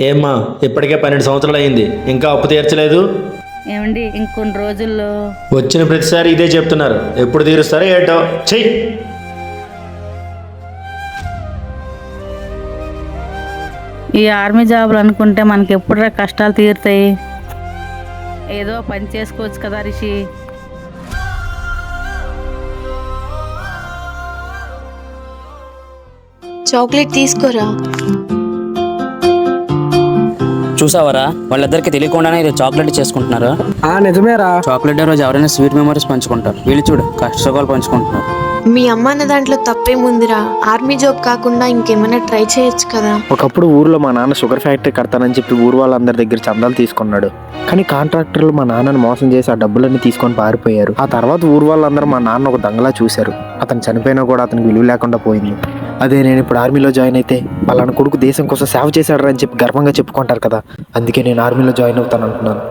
ఏమ్మా, ఇప్పటికే 12 సంవత్సరాలు అయింది, ఇంకా అప్పు తీర్చలేదు. ఏమండి ఇంకొన్ని రోజుల్లో వచ్చిన ప్రతిసారి ఇదే చెప్తున్నారు, ఎప్పుడు తీరుస్తారో ఏటో. చెయ్యి. ఈ ఆర్మీ జాబులు అనుకుంటే మనకి ఎప్పుడురా కష్టాలు తీరుతాయి. ఏదో పని చేసుకోవచ్చు కదా రిషి. చాక్లెట్ తీసుకోరా. చూసావరా, వాళ్ళిద్దరికి తెలియకుండానే ఇది చాక్లెట్ చేసుకుంటున్నారు. నిజమేరా. చాక్లెట్ డే రోజు ఎవరైనా స్వీట్ మెమరీస్ పంచుకుంటారు, వీళ్ళు చూడు కష్టసుఖాలు పంచుకుంటున్నారు. మీ అమ్మ అన్న దాంట్లో తప్పేముందిరా. ఆర్మీ జాబ్ కాకుండా ఇంకేమైనా ట్రై చేయొచ్చు కదా. ఒకప్పుడు ఊర్లో మా నాన్న షుగర్ ఫ్యాక్టరీ కడతానని చెప్పి ఊరు వాళ్ళందరి దగ్గర చందాలు తీసుకున్నాడు. కానీ కాంట్రాక్టర్లు మా నాన్నని మోసం చేసి ఆ డబ్బులన్నీ తీసుకొని పారిపోయారు. ఆ తర్వాత ఊరు వాళ్ళందరూ మా నాన్న ఒక దొంగలా చూశారు. అతను చనిపోయినా కూడా అతనికి విలువ లేకుండా పోయింది. అదే నేను ఇప్పుడు ఆర్మీలో జాయిన్ అయితే వాళ్ళని కొడుకు దేశం కోసం సేవ చేశాడు అని చెప్పి గర్వంగా చెప్పుకుంటారు కదా. అందుకే నేను ఆర్మీలో జాయిన్ అవుతాను అంటున్నాను.